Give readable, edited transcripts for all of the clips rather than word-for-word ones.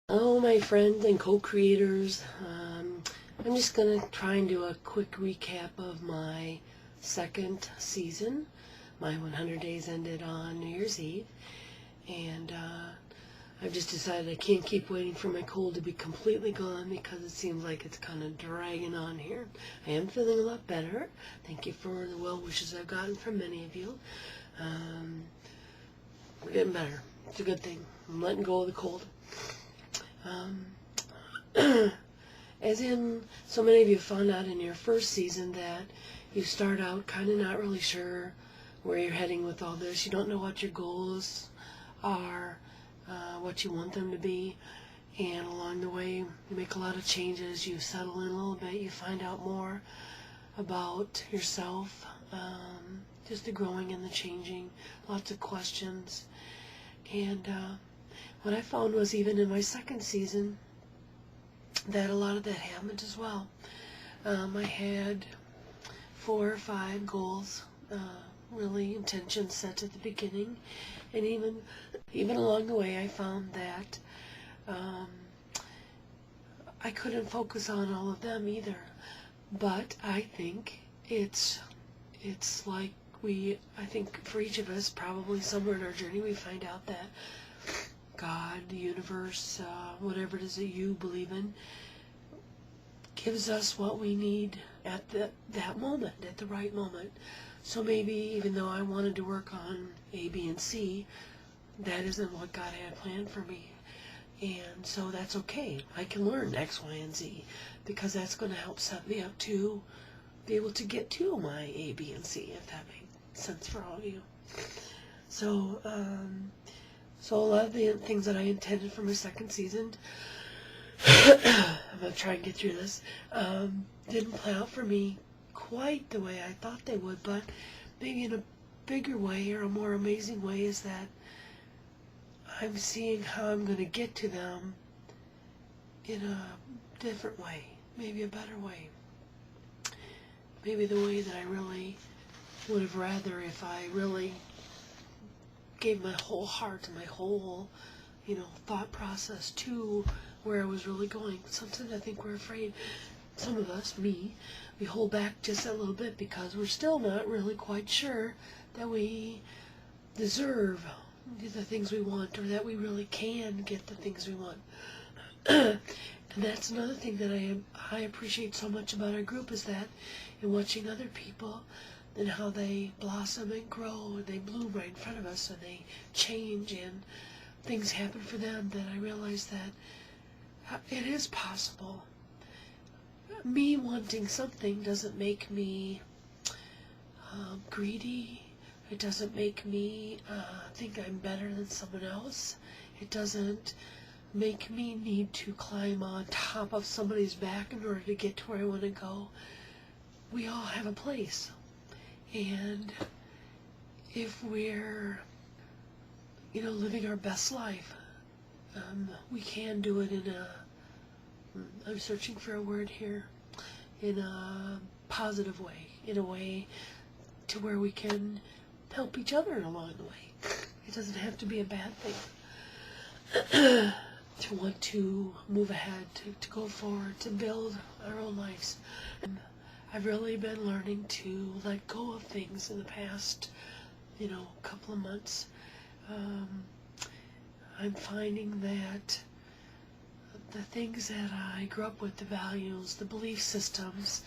Oh, my friends and co-creators, I'm just going to try and do a quick recap of my second season. My 100 days ended on New Year's Eve, and I've just decided I can't keep waiting for my cold to be completely gone because it seems like it's kind of dragging on here. I am feeling a lot better. Thank you for the well wishes I've gotten from many of you. We're getting better. It's a good thing. I'm letting go of the cold. As in, so many of you found out in your first season that you start out kind of not really sure where you're heading with all this. You don't know what your goals are, what you want them to be, and along the way you make a lot of changes, you settle in a little bit, you find out more about yourself, just the growing and the changing, lots of questions. And what I found was even in my second season that a lot of that happened as well. I had 4 or 5 goals, really intentions set at the beginning, and even along the way I found that I couldn't focus on all of them either. But I think it's like I think for each of us, probably somewhere in our journey, we find out that God, the universe, whatever it is that you believe in, gives us what we need at that moment, at the right moment. So maybe even though I wanted to work on A, B, and C, that isn't what God had planned for me. And so that's okay. I can learn X, Y, and Z because that's going to help set me up to be able to get to my A, B, and C, if that makes sense for all of you. So, so a lot of the things that I intended for my second season, I'm going to try and get through this, didn't play out for me quite the way I thought they would, but maybe in a bigger way or a more amazing way is that I'm seeing how I'm going to get to them in a different way, maybe a better way. Maybe the way that I really would have rather if I really gave my whole heart and my whole, thought process to where I was really going. Sometimes I think we're afraid, some of us, me, we hold back just a little bit because we're still not really quite sure that we deserve the things we want or that we really can get the things we want. And that's another thing that I appreciate so much about our group is that in watching other people and how they blossom and grow and they bloom right in front of us and they change and things happen for them, that I realize that it is possible. Me wanting something doesn't make me greedy. It doesn't make me think I'm better than someone else. It doesn't make me need to climb on top of somebody's back in order to get to where I want to go. We all have a place. And if we're, living our best life, we can do it I'm searching for a word here, in a positive way, in a way to where we can help each other along the way. It doesn't have to be a bad thing. To want to move ahead, to go forward, to build our own lives. I've really been learning to let go of things in the past, couple of months. I'm finding that the things that I grew up with, the values, the belief systems,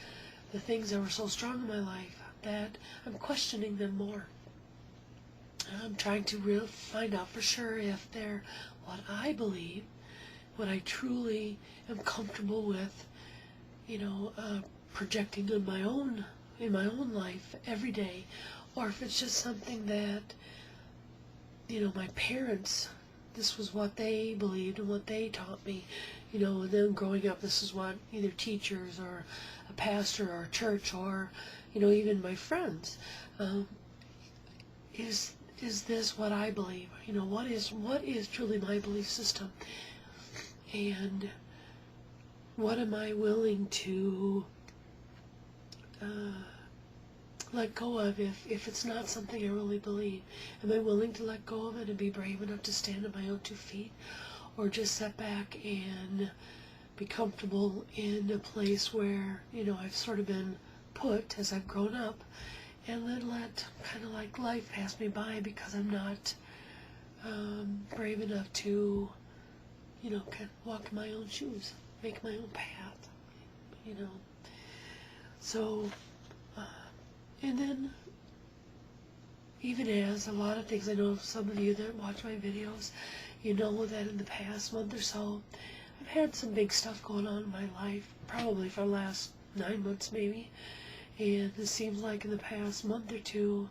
the things that were so strong in my life, that I'm questioning them more. I'm trying to find out for sure if they're what I believe, what I truly am comfortable with, projecting in my own life every day, or if it's just something that, my parents, this was what they believed and what they taught me, and then growing up, this is what either teachers or a pastor or a church or, even my friends, is this what I believe? What is truly my belief system? And what am I willing to let go of if it's not something I really believe? Am I willing to let go of it and be brave enough to stand on my own 2 feet? or just sit back and be comfortable in a place where, you know, I've sort of been put as I've grown up, and then let kind of like life pass me by because I'm not brave enough to, you know, kind of walk in my own shoes, make my own path, you know. So, and then, even as a lot of things, I know some of you that watch my videos, you know that in the past month or so, I've had some big stuff going on in my life, probably for the last 9 months maybe, and it seems like in the past month or two,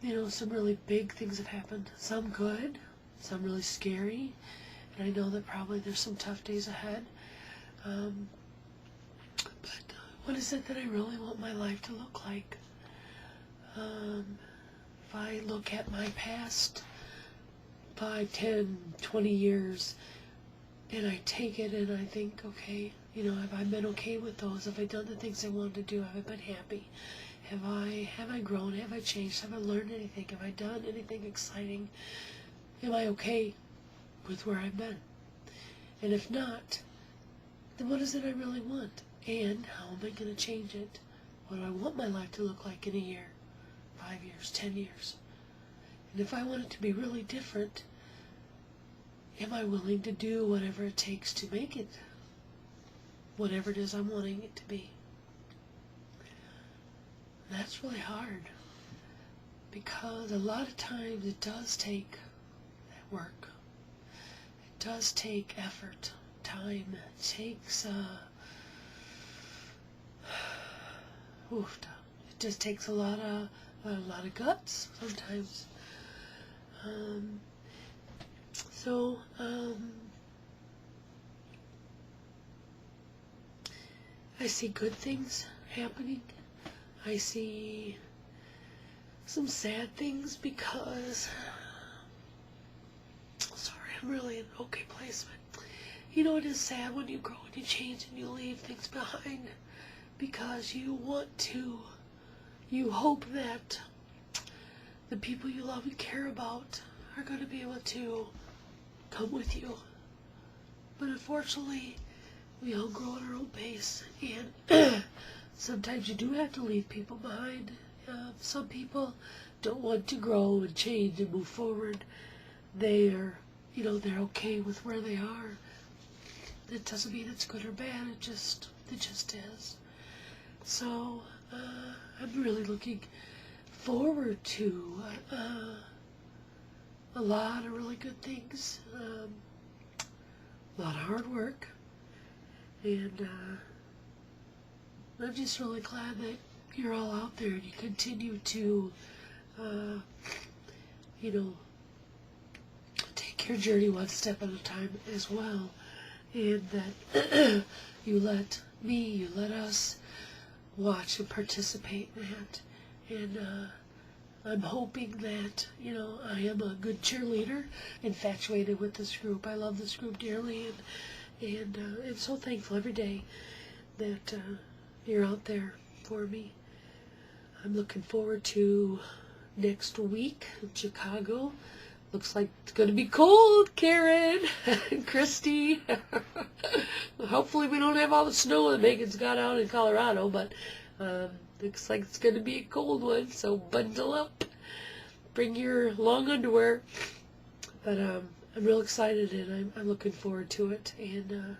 you know, some really big things have happened. Some good, some really scary, and I know that probably there's some tough days ahead. But what is it that I really want my life to look like? If I look at my past 5, 10, 20 years, and I take it and I think, okay, you know, have I been okay with those? Have I done the things I wanted to do? Have I been happy? Have I grown? Have I changed? Have I learned anything? Have I done anything exciting? Am I okay with where I've been? And if not, then what is it I really want? And how am I going to change it? What do I want my life to look like in a year, 5 years, 10 years? And if I want it to be really different, am I willing to do whatever it takes to make it whatever it is I'm wanting it to be? That's really hard, because a lot of times it does take work. It does take effort, time. It takes it just takes a lot of guts sometimes. I see good things happening. I see some sad things because, sorry, I'm really in an okay place, but you know, it is sad when you grow and you change and you leave things behind, because you hope that the people you love and care about are going to be able to come with you. But unfortunately, we all grow at our own pace, and sometimes you do have to leave people behind. Some people don't want to grow and change and move forward. They're okay with where they are. It doesn't mean it's good or bad. It just is. So I'm really looking forward to a lot of really good things, a lot of hard work, and I'm just really glad that you're all out there and you continue to, take your journey one step at a time as well, and that you let us watch and participate in that. And I'm hoping that, I am a good cheerleader, infatuated with this group. I love this group dearly, and I'm so thankful every day that you're out there for me. I'm looking forward to next week in Chicago. Looks like it's going to be cold, Karen and Christy. Hopefully we don't have all the snow that Megan's got out in Colorado, but looks like it's going to be a cold one, so bundle up. Bring your long underwear. But I'm real excited, and I'm looking forward to it. And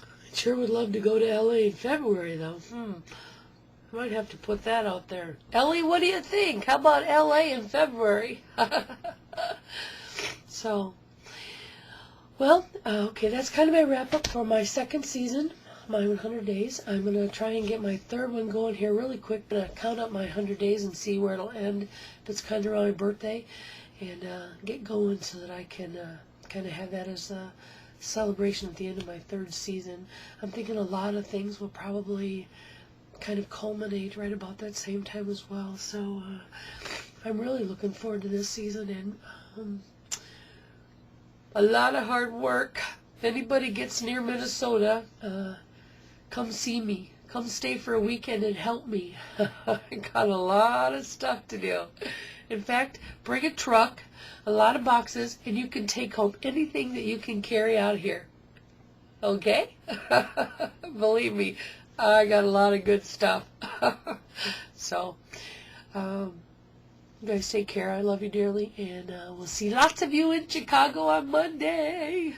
I sure would love to go to LA in February, though. I might have to put that out there. Ellie, what do you think? How about LA in February? So, well, okay, that's kind of my wrap-up for my second season, my 100 days. I'm going to try and get my third one going here really quick. I'm going to count up my 100 days and see where it'll end if it's kind of around my birthday, and get going so that I can kind of have that as a celebration at the end of my third season. I'm thinking a lot of things will probably kind of culminate right about that same time as well. So I'm really looking forward to this season, and a lot of hard work. If anybody gets near Minnesota, come see me. Come stay for a weekend and help me. I got a lot of stuff to do. In fact, bring a truck, a lot of boxes, and you can take home anything that you can carry out here. Okay? Believe me, I got a lot of good stuff. So, you guys take care. I love you dearly, and we'll see lots of you in Chicago on Monday.